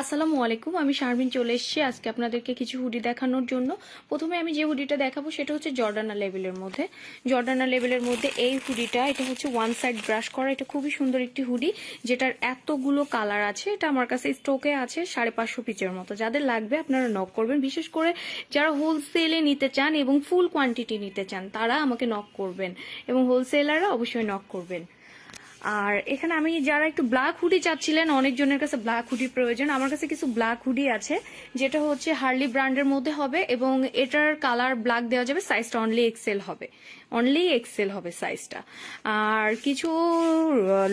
আসসালামু আলাইকুম, আমি শারমিন চলে এসেছি আজকে আপনাদেরকে কিছু হুডি দেখানোর জন্য। প্রথমে আমি যে হুডিটা দেখাবো সেটা হচ্ছে জর্ডানা লেভেলের মধ্যে। জর্ডানা লেভেলের মধ্যে এই হুডিটা, এটা হচ্ছে ওয়ান সাইড ব্রাশ করা। এটা খুবই সুন্দর একটি হুডি যেটার এতগুলো কালার আছে। এটা আমার কাছে স্টকে আছে 550 পিসের মতো। যাদের লাগবে আপনারা নক করবেন। বিশেষ করে যারা হোলসেলে নিতে চান এবং ফুল কোয়ান্টিটি নিতে চান তারা আমাকে নক করবেন, এবং হোলসেলাররা অবশ্যই নক করবেন। আর এখানে আমি যারা একটু ব্ল্যাক হুডি চাচ্ছিলেন, অনেকজনের কাছে ব্ল্যাক হুডি প্রয়োজন, আমার কাছে কিছু ব্ল্যাক হুডি আছে যেটা হচ্ছে হার্লি ব্র্যান্ডের মধ্যে হবে, এবং এটার কালার ব্ল্যাক দেওয়া যাবে। সাইজটা অনলি এক্সেল হবে সাইজটা। আর কিছু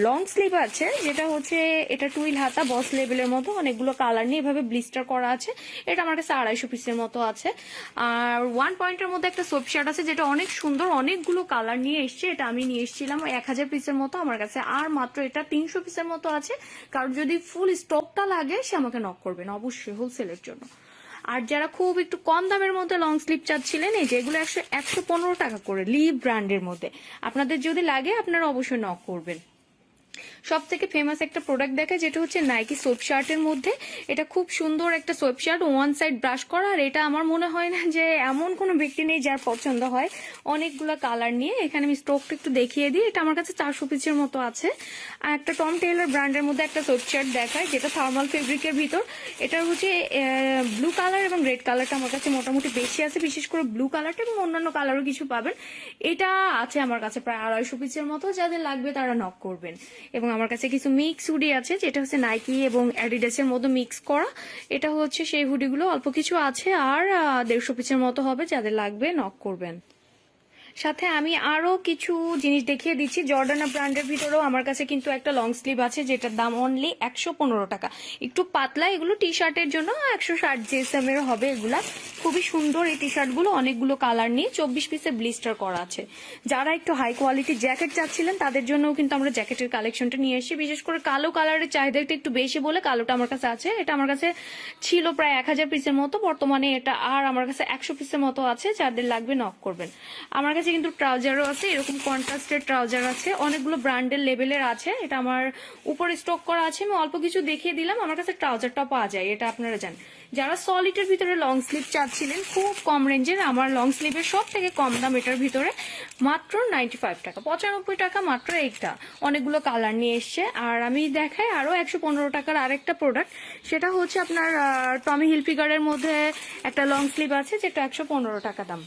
লং স্লিভ আছে যেটা হচ্ছে এটা টুইল হাতা বস লেভেলের মতো, অনেকগুলো কালার নিয়ে এভাবে ব্লিস্টার করা আছে। এটা আমার কাছে 250 পিসের মতো আছে। আর 1 পয়েন্টের মধ্যে একটা সোপ শার্ট আছে যেটা অনেক সুন্দর, অনেকগুলো কালার নিয়ে এসছে। এটা আমি নিয়ে এসেছিলাম 1000 পিসের মতো আমার কাছে, আর মাত্র এটা 300 পিসের মতো আছে। কারণ যদি ফুল স্টকটা লাগে সে আমাকে নক করবেন অবশ্যই হোলসেলের জন্য। আর যারা খুব একটু কম দামের মধ্যে লং স্লিভ চাচ্ছিলেন, এই যেগুলো 115 টাকা করে লিভ ব্র্যান্ডের মধ্যে, আপনাদের যদি লাগে আপনারা অবশ্যই নক করবেন। সব থেকে ফেমাস একটা প্রোডাক্ট দেখায় যেটা হচ্ছে নাইকি সোপ শার্টের মধ্যে। এটা খুব সুন্দর একটা soap shirt, one side brush করা। আর এটা আমার মনে হয় না যে এমন কোনো ব্যক্তি নেই যার পছন্দ হয়। অনেকগুলো কালার নিয়ে এখানে আমি স্টকটা একটু দেখিয়ে দিই। এটা আমার কাছে 400 পিসের মতো আছে। আর একটা টম টেইলর ব্র্যান্ডের মধ্যে একটা সোপ শার্ট দেখায় যেটা থার্মাল ফেব্রিকের ভিতর। এটা হচ্ছে ব্লু কালার এবং রেড কালারটা আমার কাছে মোটামুটি বেশি আছে, বিশেষ করে ব্লু কালারটা, এবং অন্যান্য কালারও কিছু পাবেন। এটা আছে আমার কাছে প্রায় 250 পিসের মতো। যাদের লাগবে তারা নক করবেন। এবং আমার কাছে কিছু মিক্স হুডি আছে যেটা হচ্ছে নাইকি এবং অ্যাডিডাসের মধ্যে মিক্স করা। এটা হচ্ছে সেই হুডিগুলো, অল্প কিছু আছে আর 150 পিসের মতো হবে। যাদের লাগবে নক করবেন। সাথে আমি আরো কিছু জিনিস দেখিয়ে দিচ্ছি। জর্ডানা ব্র্যান্ডের ভিতরেও আমার কাছে কিন্তু একটা লং স্লিভ আছে যেটার দাম অনলি 115 টাকা। একটু পাতলা, এগুলো টি শার্টের জন্য 160 জিএসএম এর হবে। এগুলা খুবই সুন্দর এই টি শার্ট গুলো, অনেকগুলো কালার নিয়ে 24 পিসের ব্লিস্টার করা আছে। যারা একটু হাই কোয়ালিটি জ্যাকেট চাচ্ছিলেন তাদের জন্যও কিন্তু আমরা জ্যাকেটের কালেকশনটা নিয়ে এসেছি। বিশেষ করে কালো কালারের চাহিদাটা একটু বেশি বলে কালোটা আমার কাছে আছে। এটা আমার কাছে ছিল প্রায় 1000 পিসের মতো, বর্তমানে এটা আর আমার কাছে 100 পিসের মতো আছে। যাদের লাগবে নক করবেন। আমার কাছে কিন্তু ট্রাউজারও আছে, এরকম কন্ট্রাস্টেড ট্রাউজার আছে, অনেকগুলো ব্র্যান্ডের লেভেলের আছে। এটা আমার উপরে স্টক করা আছে, আমি অল্প কিছু দেখিয়ে দিলাম। আমার কাছে ট্রাউজারটাও পাওয়া যায়, এটা আপনারা জানেন। যারা সলিডের ভিতরে লং স্লিভ চাচ্ছিলেন খুব কম রেঞ্জের, আমার লং স্লিভের সব থেকে কম দাম এটার ভিতরে মাত্র 95 টাকা, 95 টাকা মাত্র। এইটা অনেকগুলো কালার নিয়ে এসছে। আর আমি দেখাই আরো 115 টাকার আরেকটা প্রোডাক্ট, সেটা হচ্ছে আপনার টমি হিলফিগারের মধ্যে একটা লং স্লিভ আছে যেটা 115 টাকা দাম।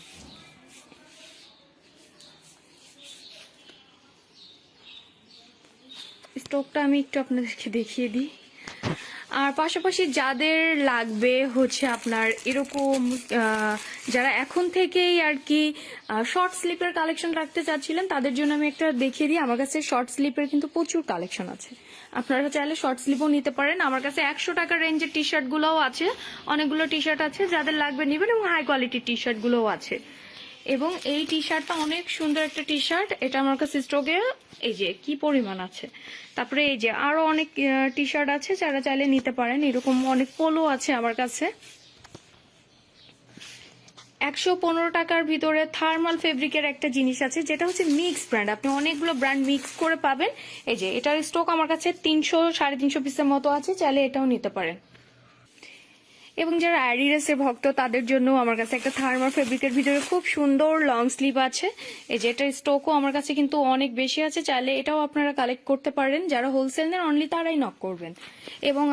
স্টকটা আমি একটু আপনাদেরকে দেখিয়ে দিই। আর পাশাপাশি যাদের লাগবে হচ্ছে আপনার এরকম যারা এখন থেকেই আর কি শর্ট স্লিপের কালেকশন রাখতে চাচ্ছিলেন তাদের জন্য আমি একটা দেখিয়ে দিই। আমার কাছে শর্ট স্লিপের কিন্তু প্রচুর কালেকশন আছে, আপনারা চাইলে শর্ট স্লিপও নিতে পারেন। আমার কাছে 100 টাকার রেঞ্জের টি শার্ট গুলোও আছে, অনেকগুলো টি শার্ট আছে, যাদের লাগবে নেবেন। এবং হাই কোয়ালিটির টি শার্ট গুলোও আছে। এবং এই টি শার্টটা অনেক সুন্দর একটা টি শার্ট, এটা আমার কাছে স্টকে এই যে কি পরিমাণ আছে। তারপরে এই যে আরো অনেক টি শার্ট আছে, যারা চাইলে নিতে পারেন। এরকম অনেক পোলো আছে আমার কাছে। 115 টাকার ভিতরে থার্মাল ফেব্রিকের একটা জিনিস আছে যেটা হচ্ছে মিক্স ব্র্যান্ড, আপনি অনেকগুলো ব্র্যান্ড মিক্স করে পাবেন। এই যে এটার স্টক আমার কাছে 300 350 পিসের মতো আছে, চাইলে এটাও নিতে পারেন। এবং যারা অ্যাডিডাসের ভক্ত তাদের জন্য আমার কাছে একটা থার্মাল ফেব্রিকের ভিতরে খুব সুন্দর লং স্লিভ আছে। এই যে এটার স্টকও আমার কাছে কিন্তু অনেক বেশি আছে, চাইলে এটাও আপনারা কালেক্ট করতে পারেন। যারা হোলসেল নেন অনলি তারাই নক করবেন। এবং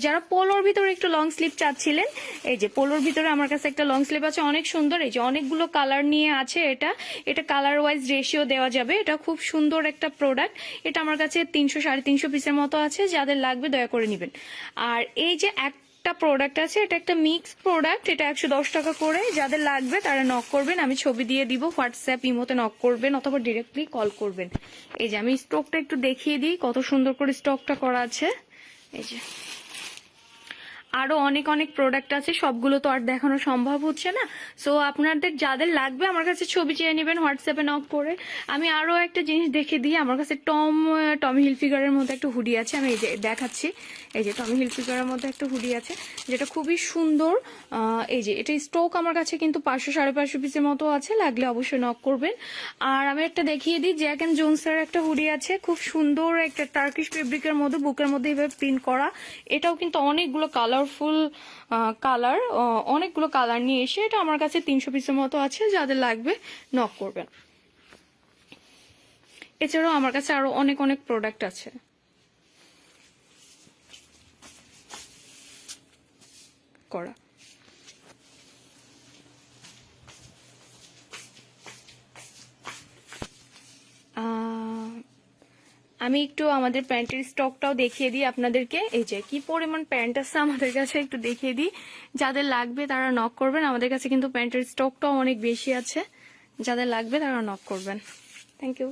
যারা পোলোর ভিতরে একটু লং স্লিভ চাচ্ছিলেন, এই যে পোলোর ভিতরে আমার কাছে একটা লং স্লিভ আছে অনেক সুন্দর। এই যে অনেকগুলো কালার নিয়ে আছে, এটা কালার ওয়াইজ রেশিও দেওয়া যাবে। এটা খুব সুন্দর একটা প্রোডাক্ট। এটা আমার কাছে 300 350 পিসের মতো আছে, যাদের লাগবে দয়া করে নেবেন। আর এই যে একটা প্রোডাক্ট আছে, এটা একটা মিক্স প্রোডাক্ট, এটা 110 টাকা করে। যাদের লাগবে তারা নক করবেন, আমি ছবি দিয়ে দিব। হোয়াটসঅ্যাপ ইমোতে নক করবেন অথবা ডিরেক্টলি কল করবেন। এই যে আমি স্টকটা একটু দেখিয়ে দিই কত সুন্দর করে স্টকটা করা আছে। এই যে আরো অনেক অনেক প্রোডাক্ট আছে, সবগুলো তো আর দেখানো সম্ভব হচ্ছে না। সো আপনাদের যাদের লাগবে আমার কাছে ছবি চেয়ে নেবেন হোয়াটসঅ্যাপে নক করে। আমি আরো একটা জিনিস দেখে দিই, আমার কাছে টমি হিলফিগারের মধ্যে একটা হুডি আছে, আমি এই যে দেখাচ্ছি। এই যে টমি হিলফিগারের মধ্যে একটা হুডি আছে যেটা খুবই সুন্দর। এই যে এটা স্টক আমার কাছে কিন্তু 500-550 পিসের মতো আছে, লাগলে অবশ্যই নক করবেন। আর আমি একটা দেখিয়ে দিই, জ্যাক এন্ড জোনসের একটা হুডি আছে, খুব সুন্দর একটা টার্কিশ ফেব্রিকের মধ্যে, বুকের মধ্যে এভাবে প্রিন্ট করা। এটাও কিন্তু অনেকগুলো কালারফুল কালার, অনেকগুলো কালার নিয়ে এসে এটা আমার কাছে 300 পিসের মতো আছে, যাদের লাগবে নক করবেন। এছাড়াও আমার কাছে আরো অনেক অনেক প্রোডাক্ট আছে। করা আমি একটু আমাদের প্যান্টের স্টকটাও দেখিয়ে দিই আপনাদেরকে। এই যে কি পরিমাণ প্যান্ট আছে আমাদের কাছে একটু দেখিয়ে দিই, যাদের লাগবে তারা নক করবেন। আমাদের কাছে কিন্তু প্যান্টের স্টকটাও অনেক বেশি আছে, যাদের লাগবে তারা নক করবেন। Thank you.